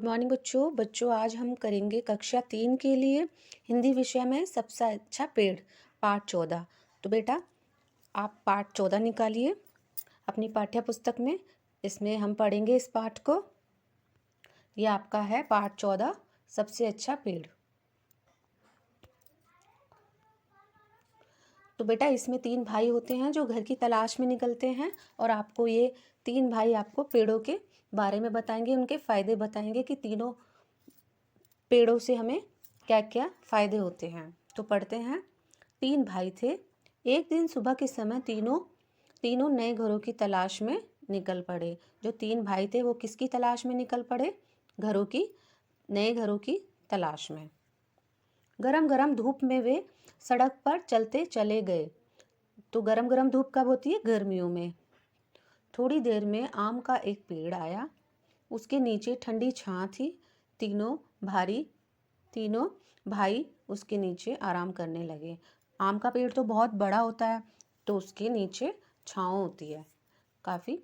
Good morning बच्चों आज हम करेंगे कक्षा 3 के लिए हिंदी विषय में सबसे अच्छा पेड़ पाठ 14। तो बेटा आप पाठ 14 निकालिए अपनी पाठ्य पुस्तक में। इसमें हम पढ़ेंगे इस पाठ को। ये आपका है पाठ 14 सबसे अच्छा पेड़। तो बेटा इसमें 3 भाई होते हैं जो घर की तलाश में निकलते हैं और आपको ये 3 भाई आपको पेड़ों के बारे में बताएंगे, उनके फ़ायदे बताएंगे कि तीनों पेड़ों से हमें क्या क्या फ़ायदे होते हैं। तो पढ़ते हैं। 3 भाई थे। एक दिन सुबह के समय तीनों नए घरों की तलाश में निकल पड़े। जो 3 भाई थे वो किसकी तलाश में निकल पड़े? नए घरों की तलाश में। गरम गरम धूप में वे सड़क पर चलते चले गए। तो गरम गरम धूप कब होती है? गर्मियों में। थोड़ी देर में आम का एक पेड़ आया। उसके नीचे ठंडी छां थी। तीनों भाई उसके नीचे आराम करने लगे। आम का पेड़ तो बहुत बड़ा होता है तो उसके नीचे छांव होती है काफ़ी।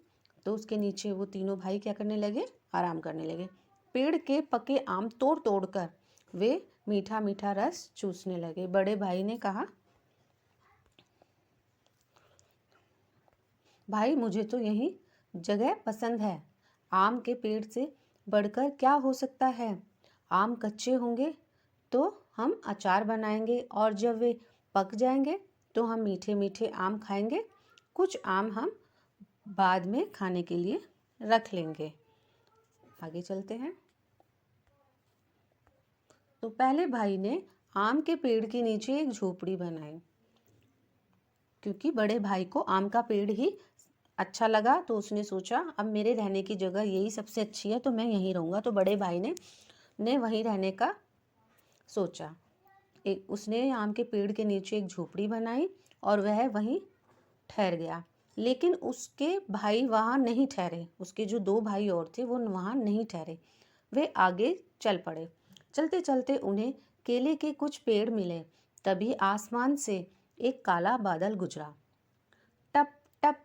तो उसके नीचे वो तीनों भाई क्या करने लगे? आराम करने लगे। पेड़ के पके आम तोड़ तोड़ कर वे मीठा मीठा रस चूसने लगे। बड़े भाई ने कहा, भाई मुझे तो यही जगह पसंद है। आम के पेड़ से बढ़कर क्या हो सकता है? आम कच्चे होंगे तो हम अचार बनाएंगे और जब वे पक जाएंगे तो हम मीठे मीठे आम खाएंगे। कुछ आम हम बाद में खाने के लिए रख लेंगे। आगे चलते हैं। तो पहले भाई ने आम के पेड़ के नीचे एक झोपड़ी बनाई। क्योंकि बड़े भाई को आम का पेड़ ही अच्छा लगा तो उसने सोचा अब मेरे रहने की जगह यही सबसे अच्छी है तो मैं यहीं रहूँगा। तो बड़े भाई ने वहीं रहने का सोचा। उसने आम के पेड़ के नीचे एक झोपड़ी बनाई और वह वहीं ठहर गया। लेकिन उसके भाई वहाँ नहीं ठहरे। उसके जो 2 भाई और थे वो वहाँ नहीं ठहरे। वे आगे चल पड़े। चलते चलते उन्हें केले के कुछ पेड़ मिले। तभी आसमान से एक काला बादल गुजरा। टप टप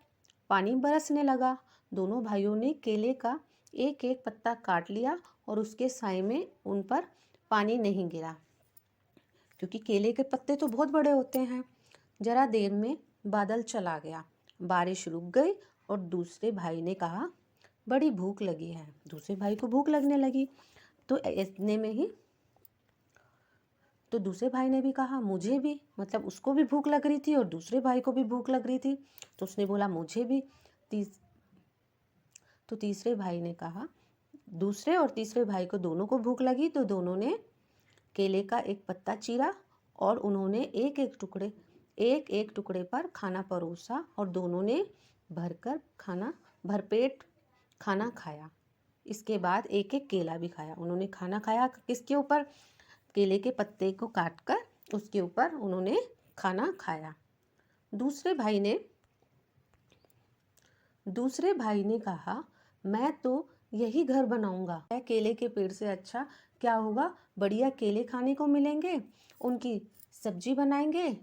पानी बरसने लगा। दोनों भाइयों ने केले का एक एक पत्ता काट लिया और उसके साए में उन पर पानी नहीं गिरा, क्योंकि केले के पत्ते तो बहुत बड़े होते हैं। जरा देर में बादल चला गया। बारिश रुक गई और दूसरे भाई ने कहा, बड़ी भूख लगी है। दूसरे भाई को भूख लगने लगी। तो इतने में ही तो दूसरे भाई ने भी कहा, मुझे भी। मतलब उसको भी भूख लग रही थी और दूसरे भाई को भी भूख लग रही थी। तो उसने बोला, मुझे भी। तो तीसरे भाई ने कहा, दूसरे और तीसरे भाई को दोनों को भूख लगी तो दोनों ने केले का एक पत्ता चीरा और उन्होंने एक एक टुकड़े पर खाना परोसा और दोनों ने भरपेट खाना खाया। इसके बाद एक एक केला भी खाया। उन्होंने खाना खाया किसके ऊपर? केले के पत्ते को काटकर उसके ऊपर उन्होंने खाना खाया। दूसरे भाई ने कहा, मैं तो यही घर बनाऊंगा। केले के पेड़ से अच्छा क्या होगा? बढ़िया केले खाने को मिलेंगे। उनकी सब्जी बनाएंगे।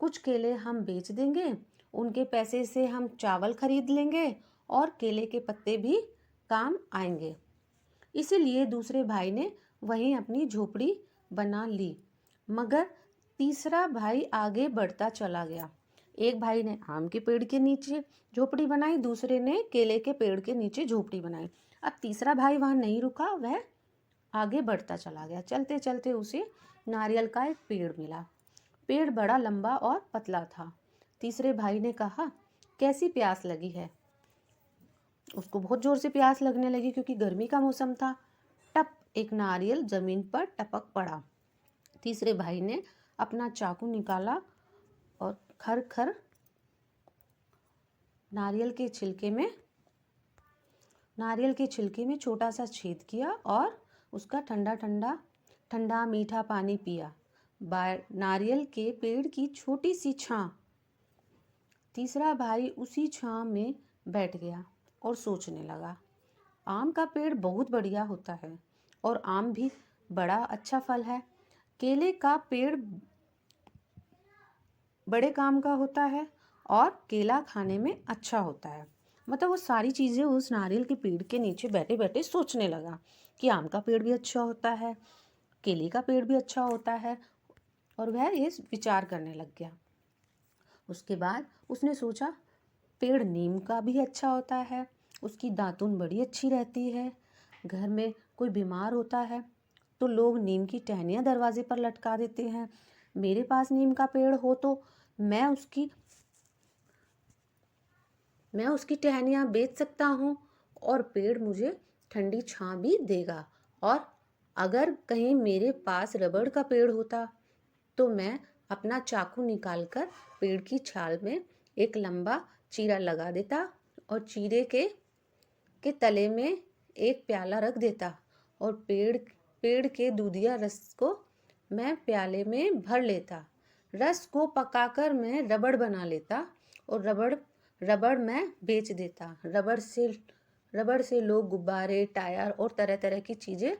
कुछ केले हम बेच देंगे। उनके पैसे से हम चावल खरीद लेंगे और केले के पत्ते भी काम आएंगे। इसीलिए दूसरे भाई ने वहीं अपनी झोपड़ी बना ली। मगर तीसरा भाई आगे बढ़ता चला गया। एक भाई ने आम के पेड़ के नीचे झोपड़ी बनाई, दूसरे ने केले के पेड़ के नीचे झोपड़ी बनाई। अब तीसरा भाई वहां नहीं रुका, वह आगे बढ़ता चला गया। चलते चलते उसे नारियल का एक पेड़ मिला। पेड़ बड़ा लंबा और पतला था। तीसरे भाई ने कहा, कैसी प्यास लगी है? उसको बहुत जोर से प्यास लगने लगी क्योंकि गर्मी का मौसम था। टप एक नारियल जमीन पर टपक पड़ा। तीसरे भाई ने अपना चाकू निकाला और खर नारियल के छिलके में छोटा सा छेद किया और उसका ठंडा मीठा पानी पिया। नारियल के पेड़ की छोटी सी छां। तीसरा भाई उसी छां में बैठ गया और सोचने लगा, आम का पेड़ बहुत बढ़िया होता है और आम भी बड़ा अच्छा फल है। केले का पेड़ बड़े काम का होता है और केला खाने में अच्छा होता है। मतलब वो सारी चीज़ें उस नारियल के पेड़ के नीचे बैठे बैठे सोचने लगा। कि आम का पेड़ भी अच्छा होता है, केले का पेड़ भी अच्छा होता है, और वह ये विचार करने लग गया। उसके बाद उसने सोचा पेड़ नीम का भी अच्छा होता है, उसकी दातुन बड़ी अच्छी रहती है। घर में कोई बीमार होता है तो लोग नीम की टहनियाँ दरवाजे पर लटका देते हैं। मेरे पास नीम का पेड़ हो तो मैं उसकी टहनियाँ बेच सकता हूँ और पेड़ मुझे ठंडी छां भी देगा। और अगर कहीं मेरे पास रबड़ का पेड़ होता तो मैं अपना चाकू निकालकर पेड़ की छाल में एक लंबा चीरा लगा देता और चीरे के तले में एक प्याला रख देता और पेड़ के दूधिया रस को मैं प्याले में भर लेता। रस को पकाकर मैं रबड़ बना लेता और रबड़ मैं बेच देता। रबड़ से लोग गुब्बारे, टायर और तरह तरह की चीज़ें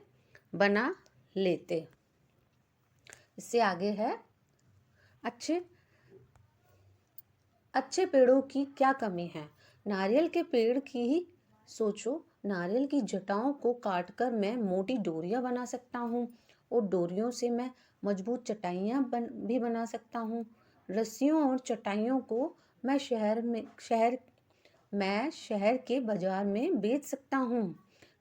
बना लेते। इससे आगे है अच्छे पेड़ों की क्या कमी है। नारियल के पेड़ की ही सोचो, नारियल की जटाओं को काटकर मैं मोटी डोरियां बना सकता हूँ और डोरियों से मैं मजबूत चटाइयाँ भी बना सकता हूँ। रस्सियों और चटाइयों को मैं शहर के बाजार में बेच सकता हूँ।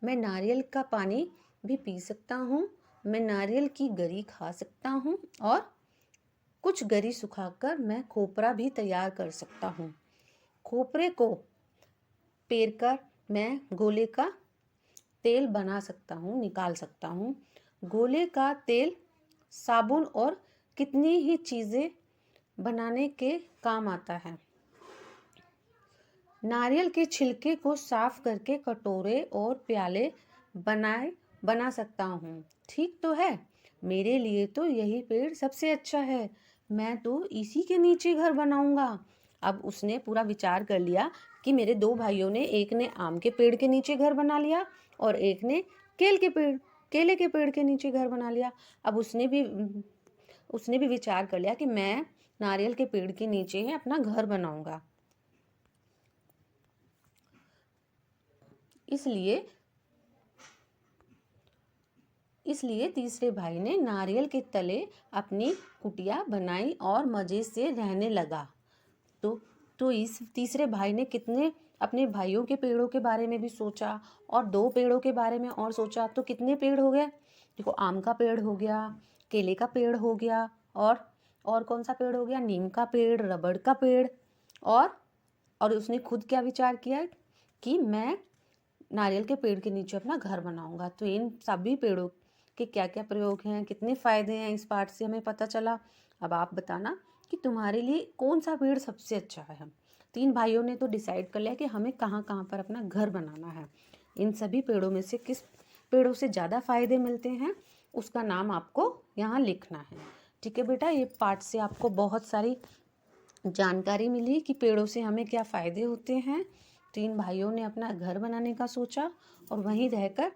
मैं नारियल का पानी भी पी सकता हूँ। मैं नारियल की गरी खा सकता हूँ और कुछ गरी सुखाकर मैं खोपरा भी तैयार कर सकता हूँ। खोपरे को पेरकर मैं गोले का तेल बना सकता हूँ, निकाल सकता हूँ। गोले का तेल साबुन और कितनी ही चीज़ें बनाने के काम आता है। नारियल के छिलके को साफ करके कटोरे और प्याले बना सकता हूँ। ठीक तो है, मेरे लिए तो यही पेड़ सबसे अच्छा है। मैं तो इसी के नीचे घर बनाऊंगा। अब उसने पूरा विचार कर लिया कि मेरे दो भाइयों ने, एक ने आम के पेड़ के नीचे घर बना लिया और एक ने केले के पेड़ के नीचे घर बना लिया। अब उसने भी विचार कर लिया कि मैं नारियल के पेड़ के नीचे ही अपना घर बनाऊंगा। इसलिए तीसरे भाई ने नारियल के तले अपनी कुटिया बनाई और मजे से रहने लगा। तो इस तीसरे भाई ने कितने अपने भाइयों के पेड़ों के बारे में भी सोचा और दो पेड़ों के बारे में और सोचा, तो कितने पेड़ हो गए। देखो, आम का पेड़ हो गया, केले का पेड़ हो गया, और कौन सा पेड़ हो गया, नीम का पेड़, रबड़ का पेड़, और उसने खुद क्या विचार किया कि मैं नारियल के पेड़ के नीचे अपना घर बनाऊंगा। तो इन सभी पेड़ों के क्या क्या प्रयोग हैं, कितने फायदे हैं, इस पाठ से हमें पता चला। अब आप बताना कि तुम्हारे लिए कौन सा पेड़ सबसे अच्छा है। तीन भाइयों ने तो डिसाइड कर लिया कि हमें कहाँ कहाँ पर अपना घर बनाना है। इन सभी पेड़ों में से किस पेड़ों से ज़्यादा फायदे मिलते हैं, उसका नाम आपको यहाँ लिखना है। ठीक है बेटा, ये पाठ से आपको बहुत सारी जानकारी मिली कि पेड़ों से हमें क्या फ़ायदे होते हैं। तीन भाइयों ने अपना घर बनाने का सोचा और वहीं रहकर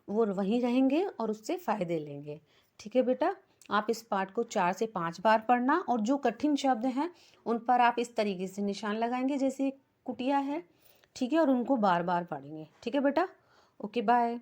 वो वहीं रहेंगे और उससे फ़ायदे लेंगे। ठीक है बेटा, आप इस पाठ को 4 से 5 बार पढ़ना और जो कठिन शब्द हैं उन पर आप इस तरीके से निशान लगाएंगे जैसे कुटिया है। ठीक है, और उनको बार बार पढ़ेंगे। ठीक है बेटा, ओके बाय।